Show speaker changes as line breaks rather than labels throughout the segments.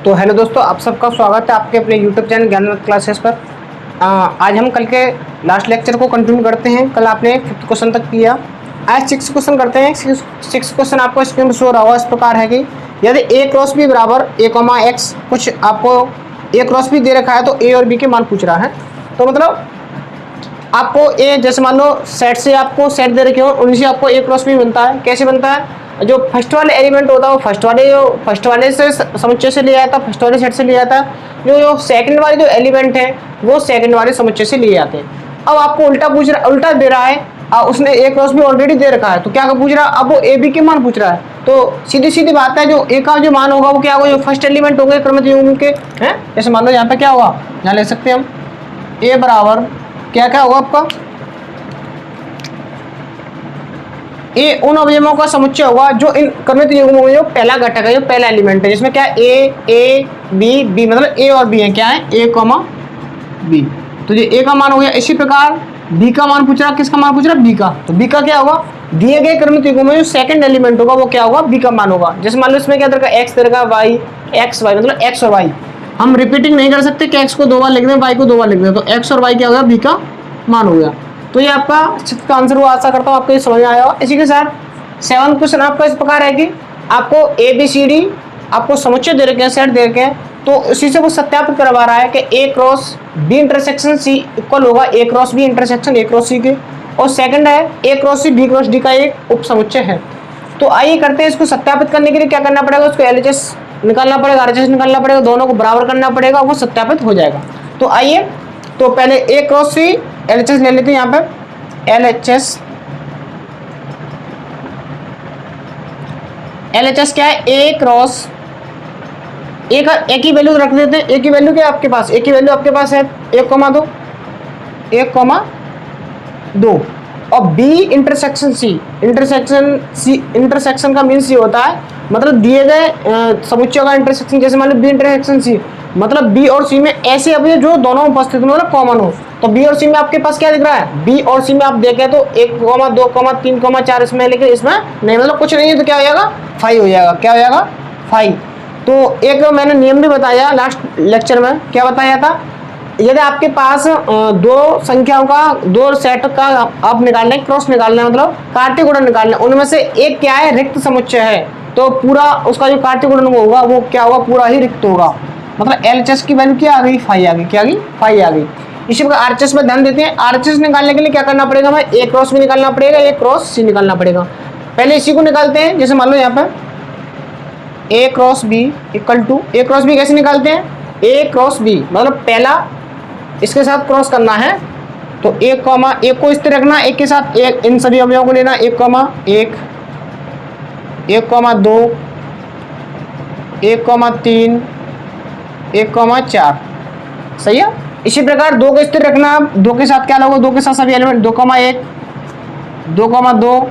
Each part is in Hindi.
तो हेलो दोस्तों, आप सबका स्वागत है आपके अपने यूट्यूब चैनल ज्ञान क्लासेस पर। आज हम कल के लास्ट लेक्चर को कंटिन्यू करते हैं। कल आपने 5th क्वेश्चन तक किया, आज 6th क्वेश्चन करते हैं। 6th क्वेश्चन आपको स्क्रीन पर शो रहा होगा। इस प्रकार है कि यदि ए क्रॉस बी बराबर ए कॉमा एक्स, कुछ आपको ए क्रॉस बी दे रखा है तो ए और बी के मान पूछ रहा है। तो मतलब आपको ए, जैसे मान लो सेट से आपको सेट दे रखे हो, उनसे आपको ए क्रॉस बी बनता है। कैसे बनता है? जो फर्स्ट वाले एलिमेंट होता है वो फर्स्ट वाले से समुच्चय से लिया जाता है, फर्स्ट वाले सेट से लिया जाता है। जो सेकंड वाले जो एलिमेंट है वो सेकंड वाले समुच्चय से लिए जाते हैं। अब आपको उल्टा दे रहा है, उसने ए क्रॉस बी ऑलरेडी दे रखा है, तो क्या पूछ रहा है? अब वो ए बी के मान पूछ रहा है। तो सीधी बात है, जो ए का जो मान होगा वो क्या होगा? जो फर्स्ट एलिमेंट होंगे क्रमित युग्म के हैं। जैसे मान लो यहाँ पे क्या होगा, यहाँ ले सकते हैं हम ए बराबर क्या होगा आपका, ए उन अवयवों का समुच्चय होगा जो इन क्रमित युग्मों में जो पहला घटक है, जो पहला एलिमेंट है, जिसमें क्या है ए बी बी, मतलब ए और बी है। क्या है? ए कॉमा बी। तो ये ए का मान हो गया। इसी प्रकार बी का मान पूछ रहा, किसका मान पूछ रहा? बी का। तो बी का क्या होगा? दिए गए क्रमित युग्मों में जो सेकंड एलिमेंट होगा वो क्या होगा? बी का मान होगा। जैसे मान लो इसमें क्या दे रखा है? एक्स दे रखा है, वाई, एक्स वाई, मतलब एक्स और वाई। हम रिपीटिंग नहीं कर सकते कि एक्स को 2 बार लिख दें, वाई को 2 बार लिख दें। तो एक्स और वाई क्या होगा? बी का मान हो गया। तो ये आपका 6th का आंसर हुआ। आशा करता हूँ आपको ये समझ में आया होगा। इसी के साथ 7th क्वेश्चन आपका इस प्रकार है कि आपको ए बी सी डी आपको समुच्चय दे रखे हैं, सेट दे रखे हैं, तो उसी से वो सत्यापित करवा रहा है कि A cross B intersection C equal होगा A cross B intersection A cross C के। और सेकंड है A cross C B cross D का एक उप समुच्चय है। तो आइए करते हैं। इसको सत्यापित करने के लिए क्या करना पड़ेगा? उसको एलएचएस निकालना पड़ेगा, आरएचएस निकालना पड़ेगा, दोनों को बराबर करना पड़ेगा, वो सत्यापित हो जाएगा। तो आइए, तो पहले ए क्रॉस सी एलएचएस ले लेते हैं। यहाँ पे एलएचएस क्या है? ए क्रॉस ए का ए की वैल्यू रख देते हैं। ए की वैल्यू क्या है आपके पास? ए की वैल्यू आपके पास है 1,2 1,2 और बी इंटरसेक्शन सी इंटरसेक्शन का मीन्स ये होता है, मतलब दिए गए समुच्चय का इंटरसेक्शन। जैसे मान लो बी इंटरसेक्शन सी, मतलब बी और सी में ऐसे अवयव जो दोनों उपस्थित मतलब कॉमन हो। तो बी और सी में आपके पास क्या दिख रहा है? बी और सी में आप देखें तो 1,2, 3, 4 इसमें, लेकिन इसमें नहीं, मतलब कुछ नहीं है। तो क्या हो जाएगा? 5 हो जाएगा। क्या हो जाएगा? 5। तो एक मैंने नियम भी बताया लास्ट लेक्चर में। क्या बताया था? यदि आपके पास दो संख्याओं का, दो सेट का आप निकालना है, क्रॉस निकालना है, मतलब कार्तीय गुणन निकालना है, उनमें से एक क्या है? रिक्त समुच्चय है। तो पूरा उसका जो कार्तीय गुणन होगा वो क्या होगा? पूरा ही रिक्त होगा। मतलब एलएचएस की वैल्यू क्या आ गई? 5 आ गई। क्या आ गई? 5 आ गई। इसी प्रकार आरएचएस में ध्यान देते हैं। आरएचएस निकालने के लिए क्या करना पड़ेगा? हमें ए क्रॉस बी निकालना पड़ेगा, ए क्रॉस सी निकालना पड़ेगा। पहले इसी को निकालते हैं। जैसे मान लो यहाँ पर A cross B equal to, A cross B कैसे निकालते हैं? ए क्रॉस बी मतलब पहला इसके साथ क्रॉस करना है, तो 1, को इस तरह रखना, एक के साथ एक, इन सभी अवयवों को लेना, 1,1, 1,2, 1,3, 1,4। सही है। इसी प्रकार 2 को इस तरह रखना, 2 के साथ क्या लोगे? 2 के साथ सभी एलिमेंट 2,1, 2,2,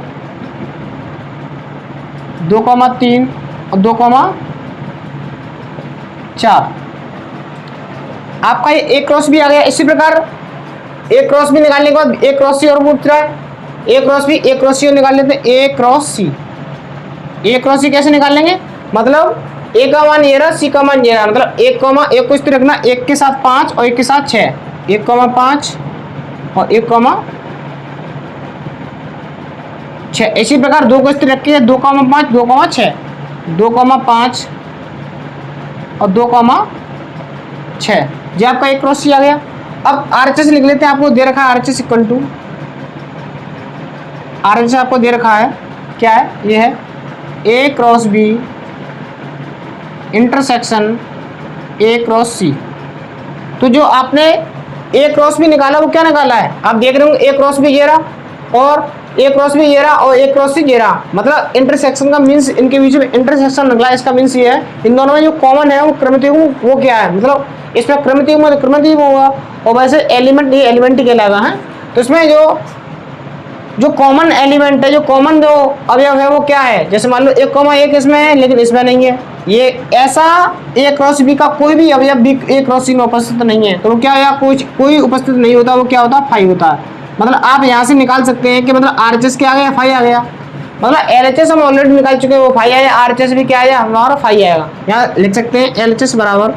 2,3 और 2,4। आपका ये ए क्रॉस बी आ गया। इसी प्रकार ए क्रॉस बी निकालने के बाद ए क्रॉस सी और पूछ रहा है, A cross B, A cross सी निकाल लेते हैं। ए क्रॉस सी कैसे निकाल लेंगे? मतलब ए का मान ये रहा, सी का मान ये रहा, मतलब 1 को इस तरह रखना, 1 के साथ 5 और 1 के साथ 6, 1,5 और 1,6। इसी प्रकार 2 को इस तरह रखिए, 2,5, 2,6, 2,5 और 2,6। ये आपका एक क्रॉस सी आ गया। अब आरएचएस लिख लेते हैं। आपको दे रखा है आरएचएस इक्वल टू, आरएचएस आपको दे रखा है, क्या है? ये है A cross B intersection A cross C. तो जो आपने ए क्रॉस बी निकाला वो क्या निकाला है? आप देख रहे हो ए क्रॉस बी ये रहा और ए क्रॉस बी ये रहा और ए क्रॉस सी ये रहा, मतलब इंटरसेक्शन का मीन्स इनके बीच में इंटरसेक्शन निकला। इसका मीन्स ये है इन दोनों में जो कॉमन है वो क्रमित युग्म वो क्या है? मतलब इसमें क्रमित युग्म क्रमित युग्म होगा और वैसे एलिमेंट ये एलिमेंट ही कहलाएगा है। तो इसमें जो कॉमन एलिमेंट है, जो कॉमन जो अवयव है वो क्या है? जैसे मान लो 1,1 इसमें है लेकिन इसमें नहीं है। ये ऐसा ए क्रॉस बी का कोई भी अवयव बी ए क्रॉस सी में उपस्थित नहीं है, तो क्या है? कोई उपस्थित नहीं होता, वो क्या होता है? 5 होता है। मतलब आप यहाँ से निकाल सकते हैं कि मतलब आरएचएस क्या आ गया? 5 आ गया। मतलब LHS हम ऑलरेडी निकाल चुके हैं, वो 5 आया, RHS भी क्या आया हमारा 5 आएगा। यहाँ लिख सकते हैं LHS बराबर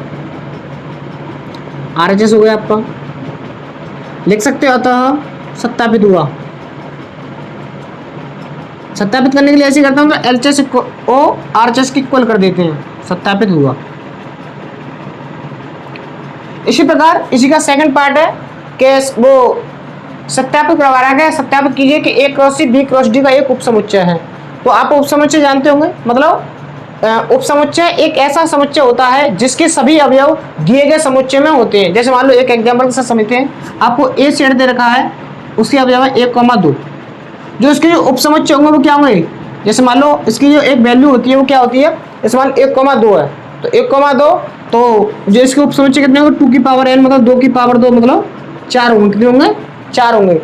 RHS हो गया आपका, लिख सकते हो। अतः सत्यापित हुआ, सत्यापित करने के लिए ऐसे करता हूँ, तो LHS को RHS की इक्वल कर देते हैं, सत्यापित हुआ। इसी प्रकार इसी का सेकंड पार्ट है कि वो सत्यापित करवा रहा है, सत्यापित कीजिए कि A cross C B cross D का एक उपसमुच्चय है। तो आप उपसमुच्चय जानते होंगे, मतलब उपसमुच्चय एक ऐसा समुच्चय होता है जिसके सभी अवयव दिए गए समुच्चय में होते हैं। जैसे मान लो एक एग्जाम्पल के साथ समझते हैं, आपको A सेट दे रखा है, उसके अवयव है 1,2, जो इसके जो उपसमुच्चय होंगे वो क्या होंगे। जैसे मान लो इसकी जो एक वैल्यू होती है वो क्या होती है, इस मान 1,2 है, तो 1,2 तो जो इसके उपसमुच्चय कितने होंगे 2 की पावर n, मतलब 2 की पावर 2, मतलब 4 होंगे। कितने होंगे 4 होंगे।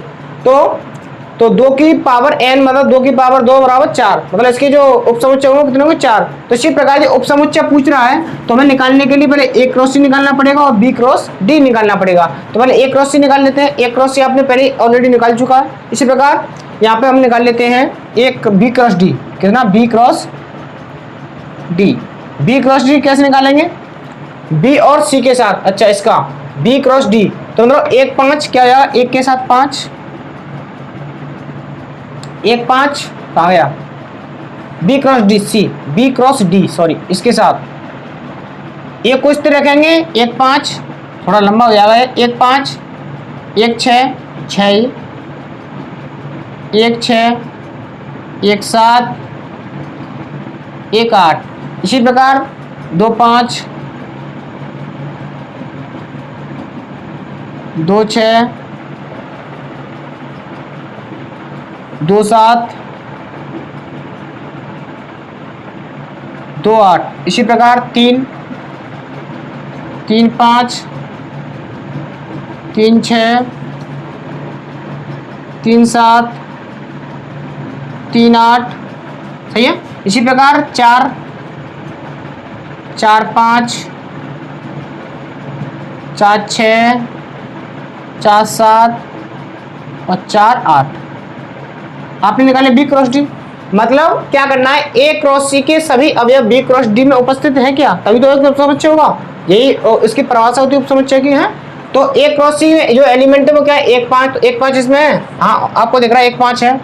तो 2 की पावर n मतलब 2 की पावर 2 बराबर 4, मतलब इसके जो उपसमुच्चय होंगे कितने होंगे 4। तो इसी प्रकार जो उपसमुच्चय पूछ रहा है तो हमें निकालने के लिए पहले A क्रॉस C निकालना पड़ेगा और B क्रॉस D निकालना पड़ेगा। तो पहले A क्रॉस C निकाल लेते हैं, A क्रॉस C आपने पहले ऑलरेडी निकाल चुका है। इसी प्रकार यहाँ पे हम निकाल लेते हैं एक B क्रॉस D, कितना B cross D। B cross D कैसे निकालेंगे, B और C के साथ। अच्छा इसका B क्रॉस D, तो मतलब 1 5 क्या आया, 1 के साथ 5, 1 5 कहाँ गया, B cross D C, B cross D sorry, इसके साथ एक को इस तरह रखेंगे, 1 5 थोड़ा लंबा हो जाएगा, 1 5 1 6 6, 1 6 1 7 1 8। इसी प्रकार 2 5 2 6 2 7 2 8। इसी प्रकार 3 3 5 3 6 3 7 3 8, सही है। इसी प्रकार 4 4 5 4 6 4 7 और 4 8। आपने निकाले B क्रॉस D, मतलब क्या करना है, A क्रॉस C के सभी अवयव B क्रॉस D में उपस्थित हैं क्या, तभी तो एक उपसमुच्चय होगा। यही इसकी परिभाषा होती है उपसमुच्चय की है। तो A क्रॉस C में जो एलिमेंट है वो क्या है 1 5, तो 1 5 इसमें है, हाँ आपको दिख रहा है 1 5 है,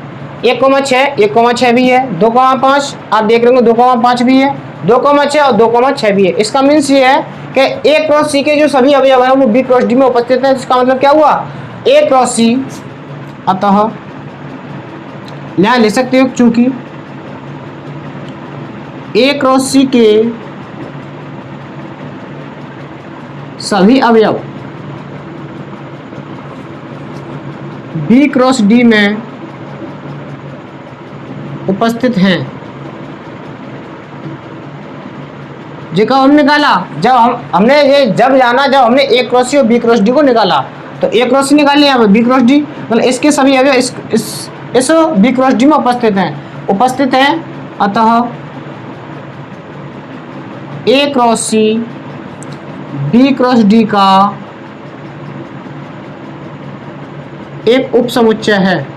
1,6 1,6 भी है, 2,5 आप देख रहे होंगे 2,5 भी है, 2,6 और 2,6 भी है। इसका मीन्स ये है कि A क्रॉस C के जो सभी अवयव हैं वो B क्रॉस D में उपस्थित है। इसका मतलब क्या हुआ, A क्रॉस C, अतः यहाँ ले सकते हो चूंकि A क्रॉस C के सभी अवयव B क्रॉस D में उपस्थित हैं। जेका हमने निकाला, जब हमने ये जब जाना जब हमने A क्रॉस C और B क्रॉस D को निकाला, तो A क्रॉस C निकाल लिया, B क्रॉस D, मतलब इसके सभी अवयव इस B क्रॉस D में उपस्थित हैं। अतः A cross C B cross D का एक उपसमुच्चय है।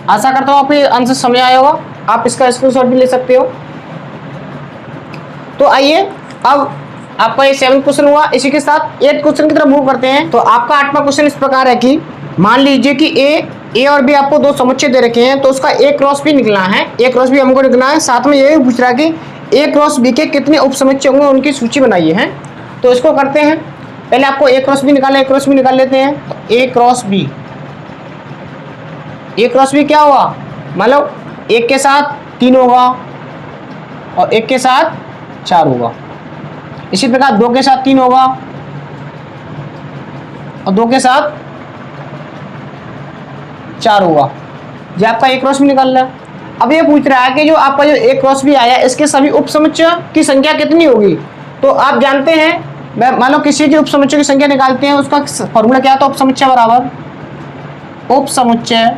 आशा करता हूँ आपको ये आंसर समझ आया होगा, आप इसका स्क्रीनशॉट भी ले सकते हो। तो आइए अब आपका ये 7 क्वेश्चन हुआ, इसी के साथ 8 क्वेश्चन की तरफ मूव करते हैं। तो आपका 8वां क्वेश्चन इस प्रकार है कि मान लीजिए कि ए और बी आपको दो समुच्चय दे रखे हैं, तो उसका A क्रॉस B निकलना है, A क्रॉस B हमको निकलना है। साथ में ये भी पूछ रहा है कि A क्रॉस B के कितने उपसमुच्चय होंगे, उनकी सूची बनाइए हैं। तो इसको करते हैं, पहले आपको A क्रॉस B निकालना है, A क्रॉस B निकाल लेते हैं। तो A क्रॉस B क्या हुआ, मतलब 1 के साथ 3 होगा और 1 के साथ 4 होगा। इसी प्रकार 2 के साथ 3 होगा और 2 के साथ 4 होगा। जो आपका A क्रॉस B निकालना है। अब ये पूछ रहा है कि जो आपका जो A क्रॉस B आया इसके सभी उपसमुच्चय की संख्या कितनी होगी। तो आप जानते हैं, मान लो किसी के उपसमुच्चय की संख्या निकालते हैं, उसका फॉर्मूला क्या था, उपसमुच्चय बराबर उपसमुच्चय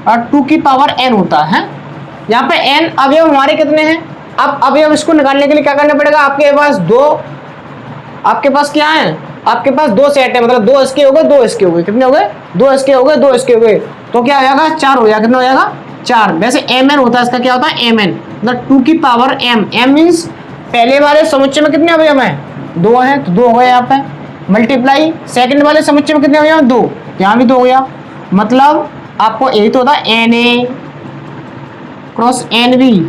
और 2 की पावर n होता है। यहाँ पे n अवयव हमारे कितने हैं, अब अवयव इसको निकालने के लिए क्या करना पड़ेगा, आपके पास दो आपके पास क्या है, आपके पास दो सेट है, मतलब दो इसके हो गए, दो इसके हो गए, कितने हो गए, दो इसके हो गए, दो इसके हो गए, तो क्या हो जाएगा, 4 हो जाएगा, कितना हो जाएगा, 4। वैसे mn होता है, इसका क्या होता है, mn मतलब 2 की पावर m, m मीन्स पहले वाले समुच्चय में कितने अवयव हैं, 2 हैं, तो 2 हो गए यहाँ पे, मल्टीप्लाई सेकंड वाले समुच्चय में कितने अवयव हैं, 2, यहाँ भी 2 हो गया, मतलब आपको यही तो होता है Na क्रॉस Nb,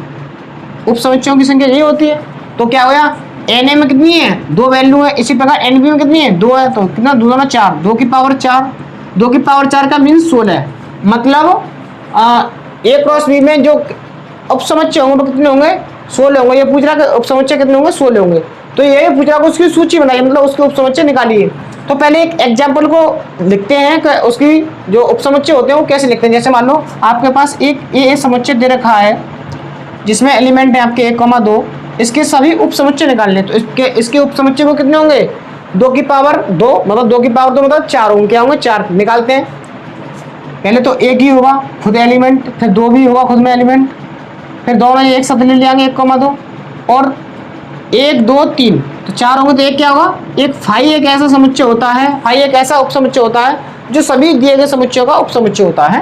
उप समुच्चयों की संख्या यही होती है। तो क्या होगा, Na में कितनी है, 2 वैल्यू है, इसी प्रकार Nb में कितनी है, 2 है, तो कितना 2 में 4, 2 की पावर 4, 2 की पावर 4 का मीन्स 16, मतलब A क्रॉस B में जो उप समुच्चय होंगे तो कितने होंगे, 16 होंगे। ये पूछ रहा है उप समुच्चय कितने होंगे, 16 होंगे, तो ये पूछ रहा है उसकी सूची बनाइए, मतलब उसके उप समुच्चय निकालिए। तो पहले एक एग्जाम्पल को लिखते हैं कि उसकी जो उप समुच्चय होते हैं वो कैसे लिखते हैं। जैसे मान लो आपके पास एक ए समुच्चय दे रखा है जिसमें एलिमेंट है आपके 1,2, इसके सभी उप समुच्चय निकालने, तो इसके उप समुच्चय वो कितने होंगे, 2 की पावर 2, मतलब 2 की पावर 2 मतलब 4 होंगे, क्या होंगे, 4 निकालते हैं। पहले तो एक ही होगा खुद एलिमेंट, फिर 2 भी होगा खुद में एलिमेंट, फिर दोनों एक साथ ले लेंगे 1,2 और 1 2 3, तो 4 होंगे, तो एक क्या होगा, एक फाई एक ऐसा समुच्चय होता है, फाई एक ऐसा उप समुच्चय होता है जो सभी दिए गए समुच्चयों का उप समुच्चय होता है।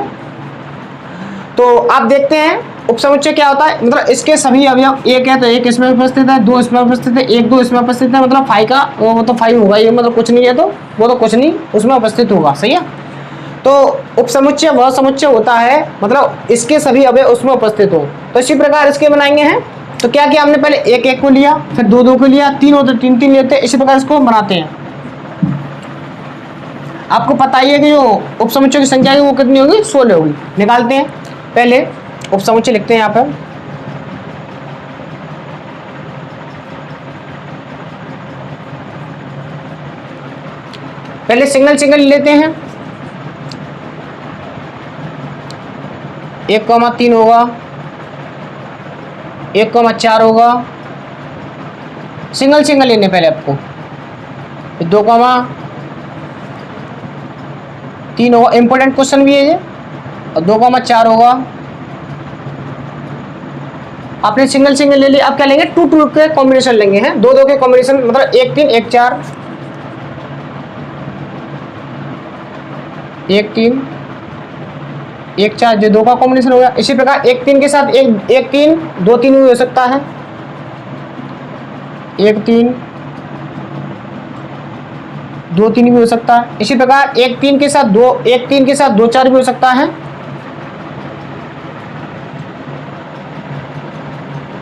तो आप देखते हैं उप समुच्चय क्या होता है, मतलब इसके सभी अवयव, एक है तो एक इसमें उपस्थित है, 2 इसमें उपस्थित है, 1 2 इसमें उपस्थित है, मतलब फाई का वो तो फाई होगा, ये मतलब कुछ नहीं है तो वो तो कुछ नहीं उसमें उपस्थित होगा, सही है। तो उप समुच्चय वह समुच्चय होता है मतलब इसके सभी अवयव उसमें उपस्थित हो। तो इसी प्रकार इसके बनाएंगे हैं, तो क्या किया हमने, पहले 1 1 को लिया, फिर 2 2 को लिया, 3 हो तो 3 3 लेते हैं, इसी प्रकार इसको बनाते हैं। आपको पता ही है कि जो उप समुच्चय की संख्या है वो कितनी होगी, 16 होगी। निकालते हैं, पहले उप समुच्चय लिखते हैं यहाँ पर, पहले सिंगल सिंगल लेते हैं। 1,3 होगा, 1,4 होगा, सिंगल सिंगल लेने पहले आपको, 2,3 होगा, इंपॉर्टेंट क्वेश्चन भी है ये, और 2,4 होगा। आपने सिंगल सिंगल ले लिया, अब क्या लेंगे, 2 2 के कॉम्बिनेशन लेंगे, हैं 2 2 के कॉम्बिनेशन, मतलब 1 3 1 4, 1 3 1 4, जो 2 का कॉम्बिनेशन हो गया। इसी प्रकार 1 3 के साथ 1 3 2 3 भी हो सकता है, 1 3 2 3 भी हो सकता है। इसी प्रकार 1 3 के साथ 2 4 भी हो सकता है,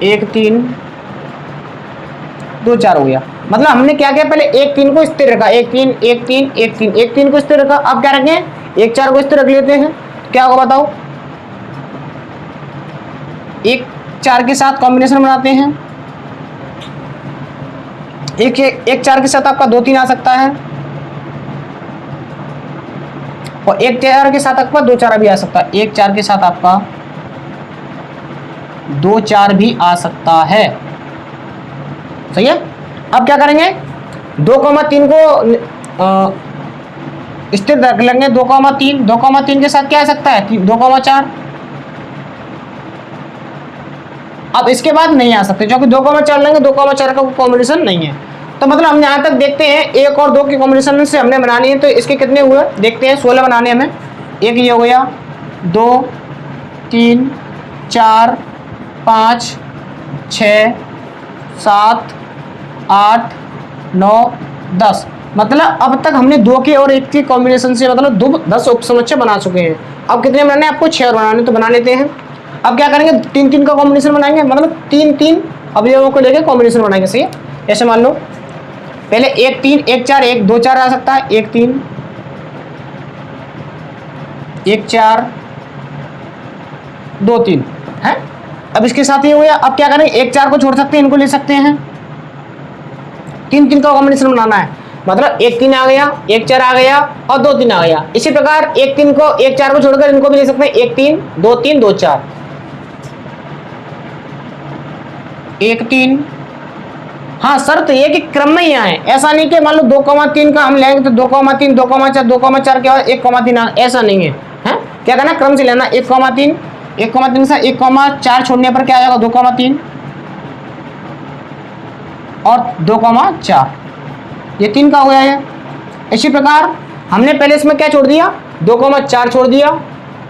1 3 2 4 हो गया। मतलब हमने क्या किया, पहले 1 3 को स्थिर रखा, 1 3 1 3 1 3 1 3 को स्थिर रखा। अब क्या रखें, 1 4 को स्थिर रख लेते हैं, क्या होगा बताओ, 1 4 के साथ कॉम्बिनेशन बनाते हैं, 1 4 के साथ आपका 2 3 आ सकता है, और 1 4 के साथ आपका 2 4 भी आ सकता है, 1 4 के साथ आपका 2 4 भी आ सकता है, सही है। अब क्या करेंगे, 2,3 को स्थिर रख लेंगे, 2,3 के साथ क्या आ सकता है, 2,4। अब इसके बाद नहीं आ सकते क्योंकि 2,4 लेंगे, 2,4 का कॉम्बिनेशन नहीं है। तो मतलब हम यहाँ तक देखते हैं 1 और 2 के कॉम्बिनेशन से हमने बनानी है, तो इसके कितने हुए देखते हैं, 16 बनाने हमें। एक ये हो गया, 2 3 4 5 6 7 8 9 10, मतलब अब तक हमने 2 के और 1 के कॉम्बिनेशन से मतलब 10 उप समुच्चय बना चुके हैं। अब कितने बनाने हैं आपको, 6 और बनाने, तो बना लेते हैं। अब क्या करेंगे, 3 3 का कॉम्बिनेशन बनाएंगे, मतलब 3 3 अवयवों को लेकर कॉम्बिनेशन बनाएंगे, सही है। ऐसे मान लो पहले 1 3 1 4 1 2 4 आ सकता है, 1 3 1 4 2 3 है। अब इसके साथ ये हो गया। अब क्या करेंगे, 1 4 को छोड़ सकते हैं, इनको ले सकते हैं, 3 3 का कॉम्बिनेशन बनाना है, मतलब 1 3 आ गया, 1 4 आ गया और 2 3 आ गया। इसी प्रकार 1 3 को 1 4 को छोड़कर इनको भी ले सकते हैं, 1 3 2 3 2 4 1 3। हाँ, शर्त ये कि क्रम में ही आए, ऐसा नहीं कि मान लो 2,3 का हम लेंगे तो 2,3 2,4 2,4 के बाद 1,3, ऐसा नहीं है, हैं क्या करना, क्रम से लेना। 1,3 से 1,4 छोड़ने पर क्या आ जाएगा, 2,3 और 2,4। ये 3 का हो गया ये। इसी प्रकार हमने पहले इसमें क्या छोड़ दिया, 2,4 छोड़ दिया,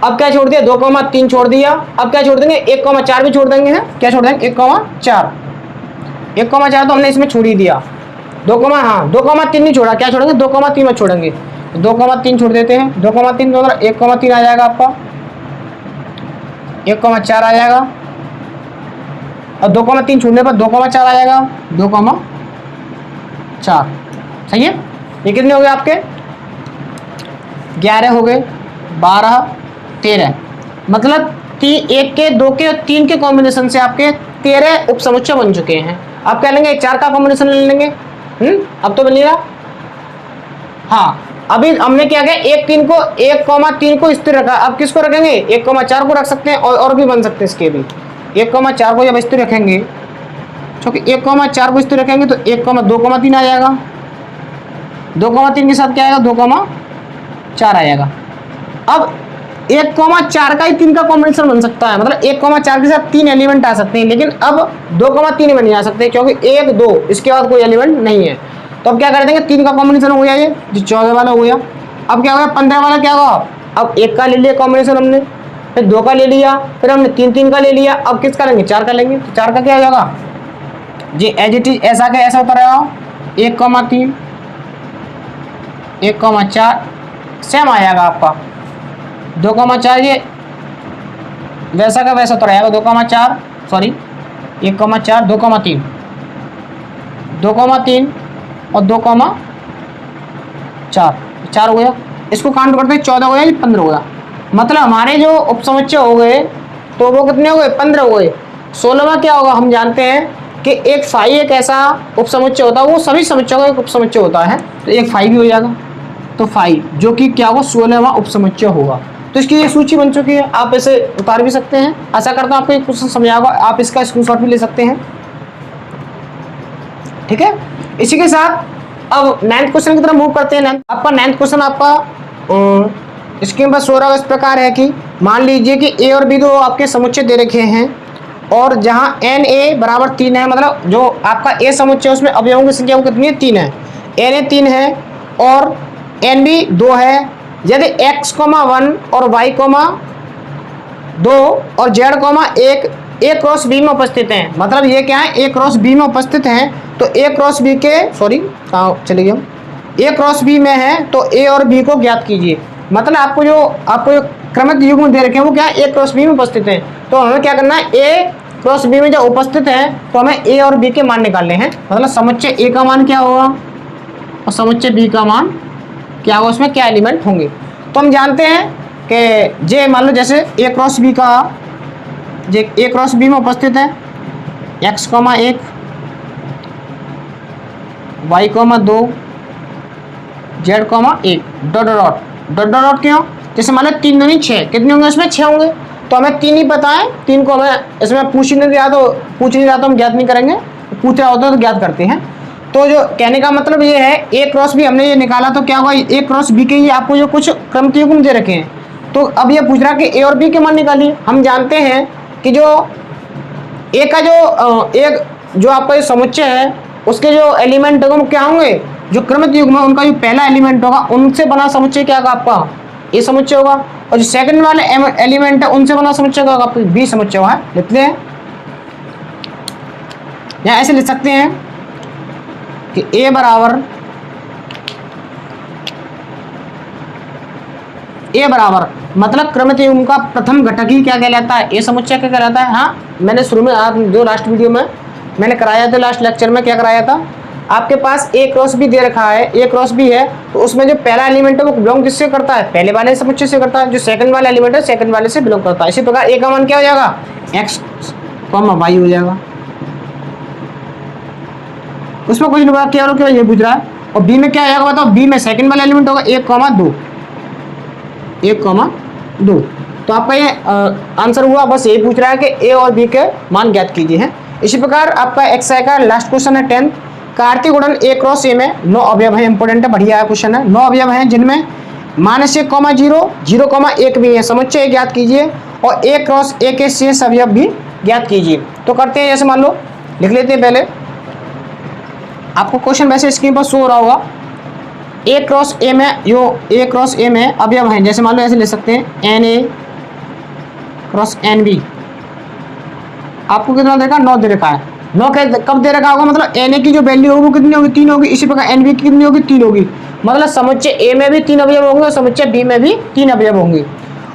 अब क्या छोड़ दिया, 2,3 छोड़ दिया, अब क्या छोड़ देंगे, 1,4 भी छोड़ देंगे हैं, क्या छोड़ देंगे 1,4, 1,4 तो हमने इसमें छोड़ ही दिया। 2,3 नहीं छोड़ा, क्या छोड़ेंगे 2,3 में छोड़ेंगे, 2,3 छोड़ देते हैं, 2,3 तो 1,3 आ जाएगा आपका, 1,4 आ जाएगा, और 2,3 छोड़ने पर 2,4 आ जाएगा, 2,4 सही है। ये कितने हो गए आपके, 11 हो गए, 12, 13, मतलब 1 के 2 के और 3 के कॉम्बिनेशन से आपके 13 उपसमुच्चय बन चुके हैं। अब क्या लेंगे, 4 का कॉम्बिनेशन ले लेंगे। अब तो बनेगा, हाँ अभी हमने क्या किया, 1,3 को स्थिर रखा, अब किसको रखेंगे, 1,4 को रख सकते हैं, और भी बन सकते हैं इसके भी। 1,4 को जब स्थिर रखेंगे, क्योंकि 1,4 को स्थिर रखेंगे तो 2,3 आ जाएगा, 2,3 के साथ क्या आएगा, 2,4 आ जाएगा। अब 1,4 का ही 3 का कॉम्बिनेशन बन सकता है, मतलब 1,4 के साथ 3 एलिमेंट आ सकते हैं, लेकिन अब 2,3 में नहीं आ सकते, क्योंकि 1, 2 इसके बाद कोई एलिमेंट नहीं है। तो अब क्या कर देंगे, 3 का कॉम्बिनेशन हो गया, ये जो 14 वाला हो गया। अब क्या होगा, 15 वाला क्या होगा, अब 1 का ले लिया कॉम्बिनेशन हमने, फिर 2 का ले लिया, फिर हमने 3 का ले लिया, अब किसका लेंगे, 4 का लेंगे। तो 4 का क्या हो जाएगा जी, एज इट इज ऐसा क्या ऐसा होता रहेगा, 1,3, 1,4 सेम आ जाएगा आपका, 2,4 ये वैसा का वैसा तो रहेगा, 2,4 सॉरी 1,4, 2,3, 2,3 और 2,4, 4 हो गया। इसको काउंट करते हैं, 14 हो गया, 15 हो गया, मतलब हमारे जो उपसमुच्चय हो गए तो वो कितने हो गए, 15 हो गए। 16वां क्या होगा, हम जानते हैं कि एक फाई एक ऐसा उपसमुच्चय होता है, वो सभी समुच्चयों का एक उपसमुच्चय होता है, तो एक फाई भी हो जाएगा, तो फाई जो कि क्या होगा, 16वां उपसमुच्चय होगा। तो इसकी ये सूची बन चुकी है, आप इसे उतार भी सकते हैं। आशा करता हूँ आपको ये क्वेश्चन समझा होगा, आप इसका स्क्रीनशॉट भी ले सकते हैं, ठीक है। इसी के साथ अब 9th क्वेश्चन की तरफ मूव करते हैं। आपका 9th क्वेश्चन आपका स्क्रीन पर शो रहा है इस प्रकार है कि मान लीजिए कि ए और बी दो आपके समुच्चय दे रखे हैं, और जहां एन ए बराबर 3 है, मतलब जो आपका ए समुच्चय उसमें अवयवों की संख्या वो कितनी है, 3 है, एन ए 3 है और एन बी 2 है। यदि x, 1 और y, 2 और z, 1 ए क्रॉस बी में उपस्थित हैं, मतलब ये क्या है, ए क्रॉस बी में उपस्थित हैं, तो ए क्रॉस बी के सॉरी कहाँ चले गए हम, ए क्रॉस बी में है तो ए और बी को ज्ञात कीजिए। मतलब आपको जो क्रमिक युग्म दे रखे हैं वो क्या है, ए क्रॉस बी में उपस्थित हैं, तो हमें क्या करना है, ए क्रॉस बी में जब उपस्थित है तो हमें ए और बी के मान निकालने हैं। मतलब समुच्चय ए का मान क्या होगा और समुच्चय बी का मान क्या होगा, उसमें क्या एलिमेंट होंगे। तो हम जानते हैं कि जे मान लो जैसे ए क्रॉस बी का, जे ए क्रॉस बी में उपस्थित है x, 1 y, 2 z, 1 dot dot dot क्यों, जैसे मान लो 3 दूनी 6, कितने होंगे इसमें, 6 होंगे, तो हमें 3 ही पता है, 3 को हमें इसमें पूछ नहीं रहा तो हम ज्ञात नहीं करेंगे, पूछ रहा होता तो ज्ञात करते हैं। तो जो कहने का मतलब ये है, ए क्रॉस बी हमने ये निकाला तो क्या हुआ, ए क्रॉस बी के ही आपको जो कुछ क्रमिक युग्म दे रखे हैं, तो अब ये पूछ रहा कि ए और बी के मान निकालिए। हम जानते हैं कि जो ए का जो आपका जो समुच्चय है उसके जो एलिमेंट होंगे क्या होंगे, जो क्रमिक युग्म है उनका जो पहला एलिमेंट होगा उनसे बना समुच्चय क्या होगा आपका, ए समुच्चय होगा, और जो सेकंड वाले एलिमेंट है उनसे बना समुच्चय क्या होगा आपका, बी समुच्चय होगा। लिखते हैं या ऐसे लिख सकते हैं कि ए बराबर मतलब क्रमिक युग्म का प्रथम घटक ही क्या कहलाता है, ए समुच्चय क्या कहलाता है। हाँ मैंने शुरू में जो लास्ट वीडियो में मैंने कराया था, लास्ट लेक्चर में क्या कराया था, आपके पास ए क्रॉस बी दे रखा है, ए क्रॉस बी है तो उसमें जो पहला एलिमेंट है वो बिलोंग किससे करता है, पहले वाले समुच्चय से करता है, जो सेकंड वाला एलिमेंट है सेकंड वाले से बिलोंग करता है। इसी प्रकार ए का मान क्या हो जाएगा, x, y हो जाएगा, उसमें कुछ नहीं क्या हो, ये पूछ रहा है। और बी में क्या आएगा बताओ, बी में सेकंड वाला एलिमेंट होगा 1, 2, तो आपका ये आंसर हुआ। बस यही पूछ रहा है कि ए और बी के मान ज्ञात कीजिए हैं। इसी प्रकार आपका एक्सरसाइज का लास्ट क्वेश्चन है 10th, कार्तीय गुणन ए क्रॉस ए में 9 अवयव है, इंपोर्टेंट है, बढ़िया क्वेश्चन है। 9 अवयव हैं जिनमें -1, 0, 0, 1 भी है, समुच्चय ज्ञात कीजिए और ए क्रॉस ए के शेष अवयव भी ज्ञात कीजिए। तो करते हैं, जैसे मान लो लिख लेते हैं पहले आपको क्वेश्चन वैसे स्क्रीन पर शो हो रहा होगा, ए क्रॉस ए में यो ए क्रॉस ए में अवयव हैं, जैसे मान लो ऐसे ले सकते हैं n a cross n b. आपको कितना दे रखा है? 9 दे रखा है। 9 कब दे रखा होगा? मतलब एन ए की जो वैल्यू होगी वो कितनी होगी? 3 होगी। इसी प्रकार एन बी की कितनी होगी? 3 होगी। मतलब समुच्चय ए में भी 3 अवयव होंगे और समुच्चय बी में भी 3 अवयव होंगे।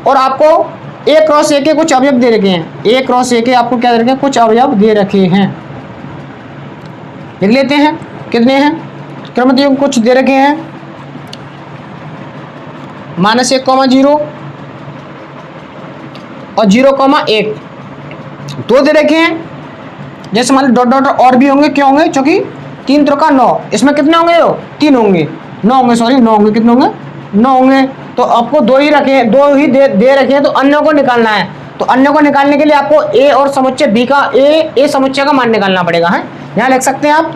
और आपको ए क्रॉस ए के कुछ अवयव दे रखे हैं। ए क्रॉस ए के आपको क्या दे रखे हैं? कुछ अवयव दे रखे हैं। लिख लेते हैं कितने हैं। क्रमतः कुछ दे रखे हैं, -1,0 और 0,1 दो दे रखे हैं। जैसे मान लो डॉट डॉट और भी होंगे, क्या होंगे? क्योंकि 3 3 का 9, इसमें कितने होंगे? 3 होंगे, 9 होंगे, सॉरी 9 होंगे। कितने होंगे? 9 होंगे। तो आपको 2 ही रखे हैं, 2 ही दे रखे हैं, तो अन्य को निकालना है। तो अन्य को निकालने के लिए आपको ए और समुच्चय बी का ए समुच्चय का मान निकालना पड़ेगा है। यहाँ लिख सकते हैं आप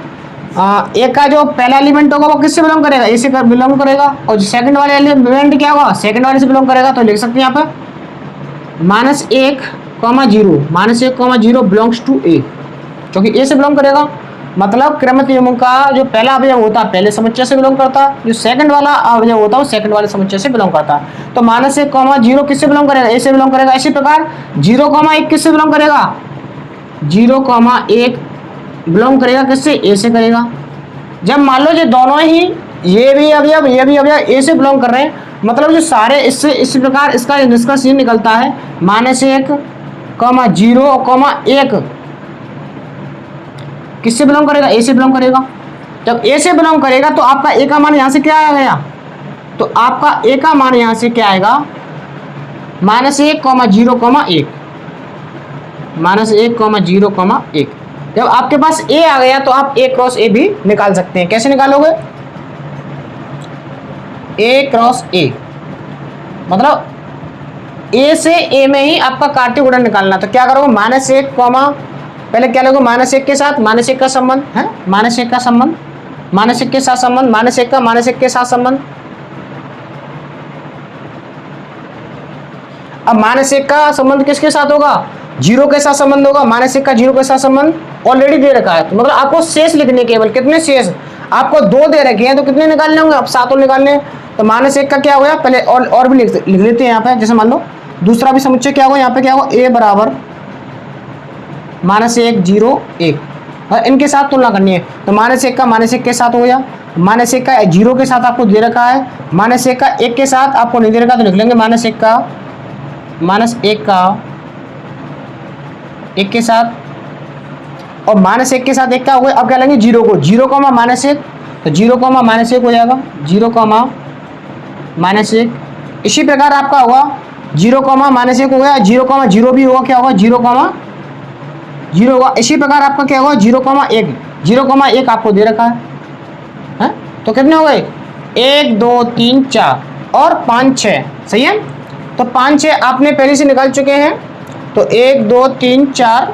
ए का जो पहला एलिमेंट होगा वो किससे बिलोंग करेगा? ए से बिलोंग करेगा। और जो सेकंड वाले एलिमेंट क्या होगा? सेकंड वाले से बिलोंग करेगा। तो लिख सकते हैं यहाँ पर -1,0 बिलोंग्स टू ए, क्योंकि ए से बिलोंग करेगा। मतलब क्रमित नियमों का जो पहला अवयव होता है पहले समुच्चय से बिलोंग करता है, जो सेकंड वाला अवयव होता है वो सेकंड वाले समुच्चय से बिलोंग करता है। तो -1,0 किससे बिलोंग करेगा? ए से बिलोंग करेगा। इसी प्रकार 0,1 किससे बिलोंग करेगा? 0,1 बिलोंग करेगा किससे? ए से करेगा। जब मान लो जो दोनों ही ये भी अवयव ए से बिलोंग कर रहे हैं, मतलब जो सारे इससे इसी प्रकार इसका निष्कर्ष ये निकलता है -1,0,1 किससे बिलोंग करेगा? ए से बिलोंग करेगा। जब ए से बिलोंग करेगा तो आपका ए का मान यहाँ से क्या आ गया? तो आपका ए का मान यहाँ से क्या आएगा? -1,0,1 -1,0,1। जब आपके पास ए आ गया तो आप ए क्रॉस ए भी निकाल सकते हैं। कैसे निकालोगे? ए क्रॉस ए मतलब ए से ए में ही आपका कार्तीय गुणन निकालना। तो क्या करोगे? -1, पहले क्या लोगे? -1 के साथ -1 का संबंध है, -1 का संबंध, -1 के साथ संबंध, -1 के साथ संबंध। अब -1 का संबंध किसके साथ होगा? 0 के साथ संबंध होगा। -1 का 0 के साथ संबंध ऑलरेडी दे रखा है। तो मतलब आपको शेष लिखने, केवल कितने शेष? आपको 2 दे रखे हैं तो कितने निकालने होंगे? अब 7 निकालने। तो -1 का क्या हो गया? पहले और भी लिख लेते हैं यहाँ पे। जैसे मान लो दूसरा भी समुच्चय क्या होगा? यहाँ पे क्या होगा? ए बराबर -1, 0, 1 और इनके साथ तुलना करनी है। तो -1 का -1 के साथ हो गया, -1 का 0 के साथ आपको दे रखा है, -1 का 1 के साथ आपको नहीं दे रखा तो लिख लेंगे -1 का -1 के साथ, और -1 के साथ 1 का हो गया। अब क्या लेंगे? 0 को, 0, -1 तो 0, -1 हो जाएगा, 0, -1। इसी प्रकार आपका होगा 0, -1 हो गया, 0, 0 भी होगा। क्या होगा? 0, 0 होगा। इसी प्रकार आपका क्या होगा? 0,1, 0,1 आपको दे रखा है? तो कितने हो गए? 1, 2, 3, 4 और 5, 6। सही है। तो 5, 6 आपने पहले से निकाल चुके हैं। तो 1, 2, 3, 4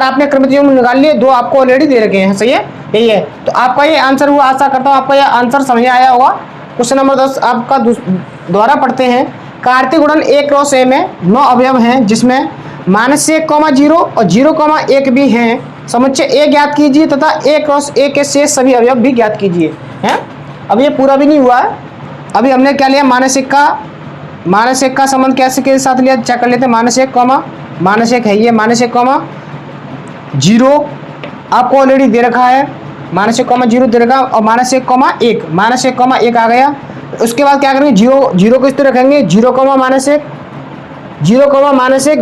आपने क्रमित में निकाल लिए, 2 आपको ऑलरेडी दे रखे हैं। सही है, यही है। तो आपका ये आंसर हुआ। आशा करता हूँ आपका ये आंसर समझ आया होगा। क्वेश्चन नंबर 10 आपका दोबारा पढ़ते हैं। कार्तीय गुणन ए क्रॉस ए में 9 अवयव हैं, जिसमें -1,0 और 0,1 भी हैं। समुच्चय ए ज्ञात कीजिए तथा ए क्रॉस ए के शेष सभी अवयव भी ज्ञात कीजिए। हैं, अब ये पूरा भी नहीं हुआ है। अभी हमने क्या लिया? -1 का संबंध कैसे के साथ लिया? चेक कर लेते हैं। -1 है ये, -1,0 आपको ऑलरेडी दे रखा है, -1,0 दे रखा, और -1,1 आ गया। उसके बाद क्या करेंगे? 0 को इस तरह रखेंगे, 0, -1,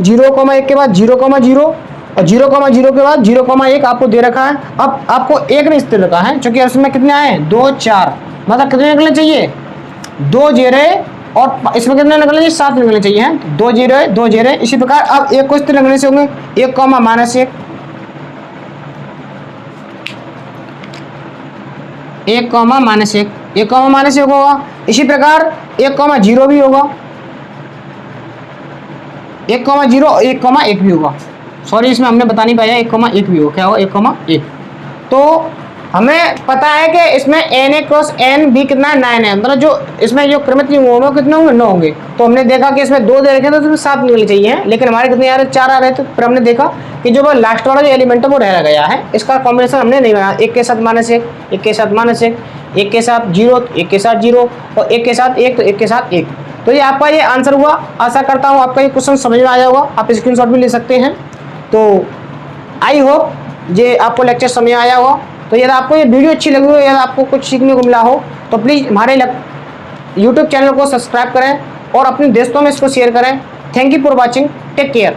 0,1 के बाद 0,0 और 0,0 के बाद 0,1 आपको दे रखा है। अब आपको 1 ने इस तरह रखा है, क्योंकि इसमें कितने आए? 2, 4, मतलब कितने निकलने चाहिए? 2 0 और इसमें कितने निकलने चाहिए? 7 निकलने चाहिए हैं। 2 0। इसी प्रकार अब 1 को इस तरह लगने से होंगे 1, -1, 1, -1 होगा। इसी प्रकार 1, 0 भी होगा, 1,0 और 1,1 भी होगा। सॉरी, इसमें हमने बता नहीं पाया 1,1 भी होगा। क्या होगा? 1,1। तो हमें पता है कि इसमें Na क्रॉस Nb कितना है 9 है, मतलब जो इसमें जो क्रमित युग्म होंगे कितने होंगे 9 होंगे। तो हमने देखा कि इसमें 2 दे रखे थे तो इसमें 7 निकलने चाहिए, लेकिन हमारे कितने आ रहे 4 आ रहे थे। फिर हमने देखा कि जो लास्ट वाला जो एलिमेंट है वो रह गया है, इसका कॉम्बिनेशन हमने नहीं बनाया, एक के साथ -1, एक के साथ -1, एक के साथ 0, एक के साथ 0 और एक के साथ 1, तो एक के साथ 1। तो ये आपका ये आंसर हुआ। आशा करता हूँ आपका ये क्वेश्चन समझ में आया होगा, आप स्क्रीनशॉट भी ले सकते हैं। तो आई होप ये आपको लेक्चर समझ आया होगा। तो यदि आपको ये वीडियो अच्छी लगी हो या आपको कुछ सीखने को मिला हो तो प्लीज़ हमारे यूट्यूब चैनल को सब्सक्राइब करें और अपने दोस्तों में इसको शेयर करें। Thank you for watching, take care.